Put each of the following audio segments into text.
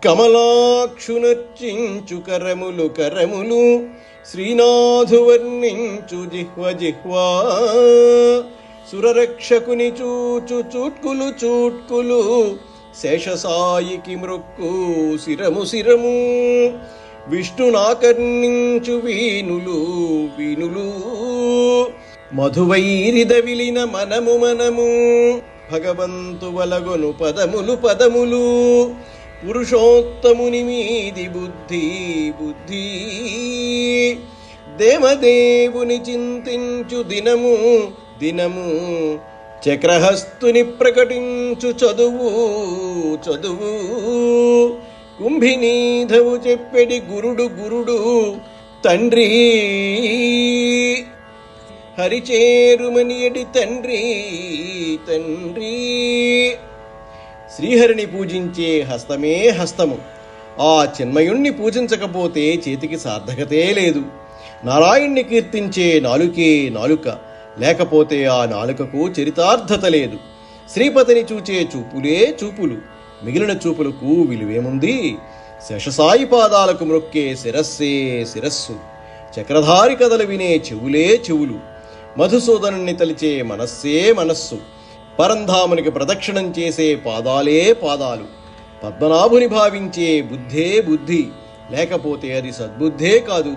కమలాక్షునర్చించు కరములు కరములు, శ్రీనాథు వర్ణించు జిహ్వ జిహ్వా, సురరక్షకుని చూచు చూట్కులు చూట్కులు, శేషసాయికి మృక్కు శిరము శిరము, విష్ణునాకర్ణించు వీనులు వీనులు, మధువైరిద విలిన మనము మనము, భగవంతు వలగొను పదములు పదములు, పురుషోత్తముని మీది బుద్ధి బుద్ధి, దేవదేవుని చింతించు దినము దినము, చక్రహస్తుని ప్రకటించు చదువు చదువు, కుంభినీధవు చెప్పెడి గురుడు గురుడు తండ్రి, హరిచేరుమనియడి తండ్రి తండ్రి. శ్రీహరిని పూజించే హస్తమే హస్తము. ఆ చిన్మయుణ్ణి పూజించకపోతే చేతికి సార్థకతే లేదు. నారాయణ్ణి కీర్తించే నాలుకే నాలుక, లేకపోతే ఆ నాలుకకు చరితార్థత లేదు. శ్రీపతిని చూచే చూపులే చూపులు, మిగిలిన చూపులకు విలువేముంది? శేషసాయి పాదాలకు మ్రొక్కే శిరస్సే శిరస్సు, చక్రధారి కథలు వినే చెవులే చెవులు, మధుసూదనుణ్ణి తలిచే మనస్సే మనస్సు, పరంధామునికి ప్రదక్షిణం చేసే పాదాలే పాదాలు, పద్మనాభుని భావించే బుద్ధే బుద్ధి, లేకపోతే అది సద్బుద్ధే కాదు.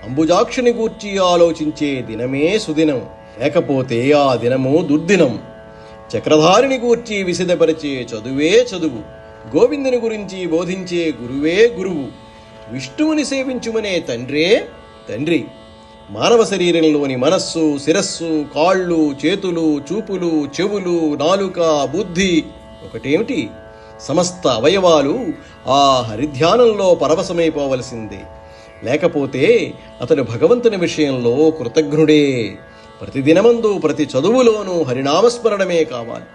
అంబుజాక్షుని గూర్చి ఆలోచించే దినమే సుదినం, లేకపోతే ఆ దినము దుర్దినం. చక్రధారిని గూర్చి విసిదపరిచే చదువే చదువు, గోవిందుని గురించి బోధించే గురువే గురువు, విష్ణువుని సేవించుమనే తండ్రే తండ్రి. మానవ శరీరంలోని మనస్సు, శిరస్సు, కాళ్ళు, చేతులు, చూపులు, చెవులు, నాలుక, బుద్ధి ఒకటేమిటి? సమస్త అవయవాలు ఆ హరిధ్యానంలో పరవశమైపోవలసిందే. లేకపోతే అతడు భగవంతుని విషయంలో కృతజ్ఞుడే. ప్రతిదినమందు ప్రతి చదువులోనూ హరినామస్మరణమే కావాలి.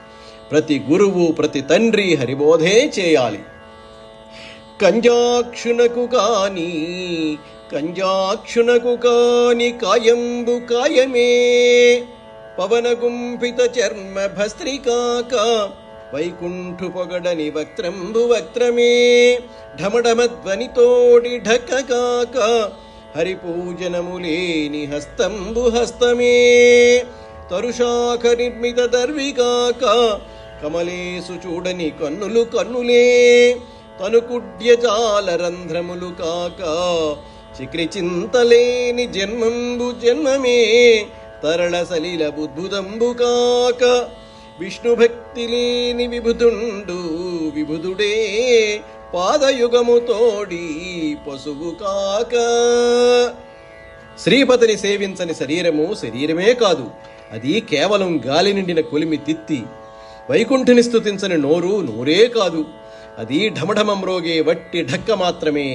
ప్రతి గురువు, ప్రతి తండ్రి హరిబోధే చేయాలి. కంజాక్షునకు కాని కాయంబు కాయమే, పవనగుంభిత చర్మ భస్త్రికాక, వైకుంఠు పొగడని వక్త్రంబు వక్త్రమే, ఢమఢమధ్వనితోడి ఢక్కకాక, హరిపూజనములేని హస్తంబు హస్తమే, తరుశాఖ నిర్మిత దర్వికాక, కమలేసు చూడని కన్నులు కన్నులే, తనుకుడ్యజాల రంధ్రములు కాక, చిక్రి చింతలేని జన్మంబు జన్మమే, తరళ సలిల బుద్భుదంబు కాక, విష్ణుభక్తి లేని విభుదుండు విభుదుడే, పాదయుగము తోడి పశువు కాక. శ్రీపతిని సేవించని శరీరము శరీరమే కాదు, అది కేవలం గాలి నిండిన కొలిమి తిత్తి. వైకుంఠుని స్తుతించని నోరు నోరే కాదు, అది ఢమఢమం రోగే వట్టి ఢక్క మాత్రమే.